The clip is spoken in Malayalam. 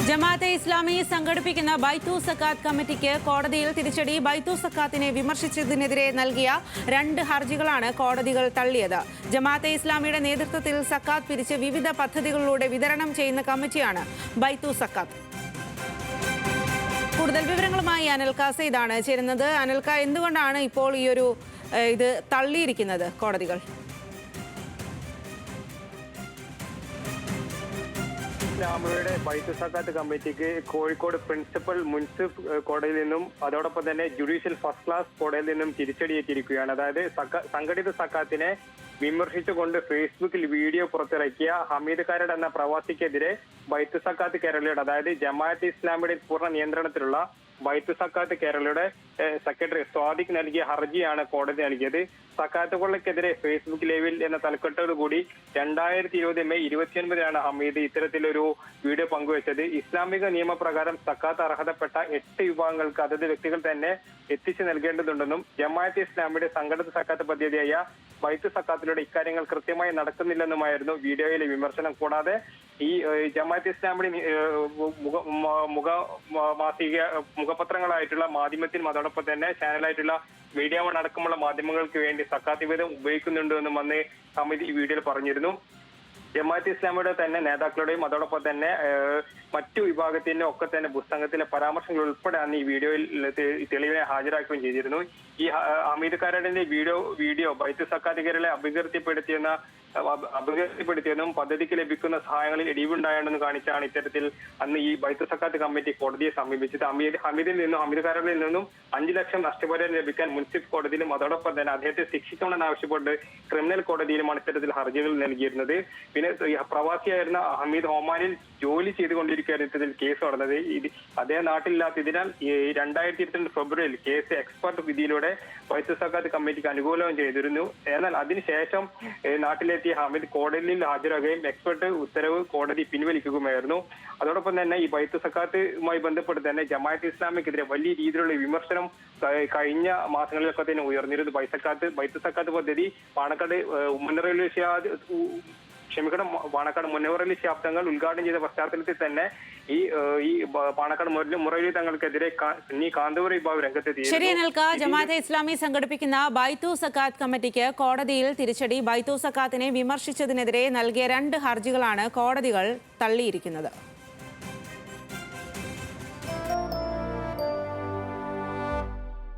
ജമാഅത്തെ ഇസ്ലാമി സംഘടിപ്പിക്കുന്ന ബൈത്തു സക്കാത്ത് കമ്മിറ്റിക്ക് കോടതിയിൽ തിരിച്ചടി. ബൈത്തു സക്കാത്തിനെ വിമർശിച്ചതിനെതിരെ നൽകിയ 2 ഹർജികളാണ് കോടതികൾ തള്ളിയത്. ജമാഅത്തെ ഇസ്ലാമിയുടെ നേതൃത്വത്തിൽ സക്കാത്ത് പിരിച്ച് വിവിധ പദ്ധതികളിലൂടെ വിതരണം ചെയ്യുന്ന കമ്മിറ്റിയാണ് ബൈത്തു സക്കാത്ത്. കൂടുതൽ വിവരങ്ങളുമായി അനിൽക സയ്യിദാണ് ചേരുന്നത്. അനിൽക, എന്തുകൊണ്ടാണ് ഇപ്പോൾ ഇത് തള്ളിയിരിക്കുന്നത് കോടതികൾ? ഇസ്ലാമിയുടെ ബൈത്തു സക്കാത്ത് കമ്മിറ്റിക്ക് കോഴിക്കോട് പ്രിൻസിപ്പൽ മുൻസിഫ് കോടതിയിൽ നിന്നും അതോടൊപ്പം തന്നെ ജുഡീഷ്യൽ ഫസ്റ്റ് ക്ലാസ് കോടതിയിൽ നിന്നും തിരിച്ചടിയേറ്റിരിക്കുകയാണ്. അതായത് സംഘടിത സക്കാത്തിനെ വിമർശിച്ചുകൊണ്ട് ഫേസ്ബുക്കിൽ വീഡിയോ പുറത്തിറക്കിയ ഹമീദ് കാരട് എന്ന പ്രവാസിക്കെതിരെ ബൈത്തു സക്കാത്ത് കേരളയുടെ, അതായത് ജമാഅത്തെ ഇസ്ലാമിയുടെ പൂർണ്ണ നിയന്ത്രണത്തിലുള്ള ബൈത്തു സക്കാത്ത് കേരളയുടെ സെക്രട്ടറി സ്വാദിഖ് നൽകിയ ഹർജിയാണ് കോടതി നൽകിയത്. സക്കാത്ത് കൊള്ളയ്ക്കെതിരെ ഫേസ്ബുക്ക് ലൈവിൽ എന്ന തലക്കെട്ടോടുകൂടി 2020 മെയ് 29 ഹമീദ് ഇത്തരത്തിലൊരു വീഡിയോ പങ്കുവച്ചത്. ഇസ്ലാമിക നിയമപ്രകാരം സക്കാത്ത് അർഹതപ്പെട്ട 8 വിഭാഗങ്ങൾക്ക് അതത് വ്യക്തികൾ തന്നെ എത്തിച്ചു നൽകേണ്ടതുണ്ടെന്നും ജമാഅത്തെ ഇസ്ലാമിയുടെ സംഘടിത സക്കാത്ത് പദ്ധതിയായ ബൈത്തു സക്കാത്തിലൂടെ ഇക്കാര്യങ്ങൾ കൃത്യമായി നടക്കുന്നില്ലെന്നുമായിരുന്നു വീഡിയോയിലെ വിമർശനം. കൂടാതെ ഈ ജമാഅത്തെ ഇസ്ലാമിയുടെ മുഖപത്രങ്ങളായിട്ടുള്ള മാധ്യമത്തിനും അതോടൊപ്പം തന്നെ ചാനലായിട്ടുള്ള മീഡിയ വൺ അടക്കമുള്ള മാധ്യമങ്ങൾക്ക് വേണ്ടി സക്കാത്ത് വിഹിതം ഉപയോഗിക്കുന്നുണ്ട് എന്നും അന്ന് ഹമീദ് ഈ വീഡിയോയിൽ പറഞ്ഞിരുന്നു. ജമാഅത്തെ ഇസ്ലാമിയുടെ തന്നെ നേതാക്കളുടെയും അതോടൊപ്പം തന്നെ മറ്റു വിഭാഗത്തിന്റെ ഒക്കെ തന്നെ പുസ്തകത്തിലെ പരാമർശങ്ങൾ ഉൾപ്പെടെ അന്ന് ഈ വീഡിയോയിൽ തെളിവിനെ ഹാജരാക്കുകയും ചെയ്തിരുന്നു. ഈ ഹമീദ് കാരടിന്റെ വീഡിയോ ബൈത്തു സക്കാത്തുകാരെ അപകീർത്തിപ്പെടുത്തിയെന്നും പദ്ധതിക്ക് ലഭിക്കുന്ന സഹായങ്ങളിൽ ഇടിവുണ്ടായെന്നും കാണിച്ചാണ് ഇത്തരത്തിൽ അന്ന് ഈ ബൈത്തു സക്കാത്ത് കമ്മിറ്റി കോടതിയെ സമീപിച്ചത്. ഹമീദ് കാരടിൽ നിന്നും 5 ലക്ഷം നഷ്ടപരിഹാരം ലഭിക്കാൻ മുൻസിഫ് കോടതിയിലും അതോടൊപ്പം തന്നെ അദ്ദേഹത്തെ ശിക്ഷിക്കണമെന്നാവശ്യപ്പെട്ട് ക്രിമിനൽ കോടതിയിലുമാണ് ഇത്തരത്തിൽ ഹർജികൾ നൽകിയിരുന്നത്. പിന്നെ പ്രവാസിയായിരുന്ന ഹമീദ് ഒമാനിൽ ജോലി ചെയ്തുകൊണ്ടിരിക്കുകയായിരുന്നു ഇത്തരത്തിൽ കേസ് നടന്നത്. അദ്ദേഹം നാട്ടിലില്ലാത്തതിനാൽ 2022 ഫെബ്രുവരിയിൽ കേസ് എക്സ്പെർട്ട് വിധിയിലൂടെ ബൈത്തു സക്കാത്ത് കമ്മിറ്റിക്ക് അനുകൂലവും ചെയ്തിരുന്നു. എന്നാൽ അതിനുശേഷം നാട്ടിലെത്തിയ ഹമീദ് കോടതിയിൽ ഹാജരാകുകയും എക്സ്പെർട്ട് ഉത്തരവ് കോടതി പിൻവലിക്കുകയുമായിരുന്നു. അതോടൊപ്പം തന്നെ ഈ ബൈത്തു സക്കാത്തുമായി ബന്ധപ്പെട്ട് തന്നെ ജമാഅത്തെ ഇസ്ലാമിക്കെതിരെ വലിയ രീതിയിലുള്ള വിമർശനം കഴിഞ്ഞ മാസങ്ങളിലൊക്കെ തന്നെ ഉയർന്നിരുന്നു. ബൈത്തു സക്കാത്ത് പദ്ധതി പാണക്കാട് മുനവറലി ശാബ്ദങ്ങൾ ഉദ്ഘാടനം ചെയ്ത പശ്ചാത്തലത്തിൽ തന്നെ ഈ പാണക്കാട് മുറലി തങ്ങൾക്കെതിരെ കാന്തപുര വിഭാഗം രംഗത്തെത്തി. ശരി അനിൽക, ജമാഅത്തെ ഇസ്ലാമി സംഘടിപ്പിക്കുന്ന ബൈത്തു സക്കാത്ത് കമ്മിറ്റിക്ക് കോടതിയിൽ തിരിച്ചടി. ബൈത്തു സക്കാത്തിനെ വിമർശിച്ചതിനെതിരെ നൽകിയ 2 ഹർജികളാണ് കോടതികൾ തള്ളിയിരിക്കുന്നത്.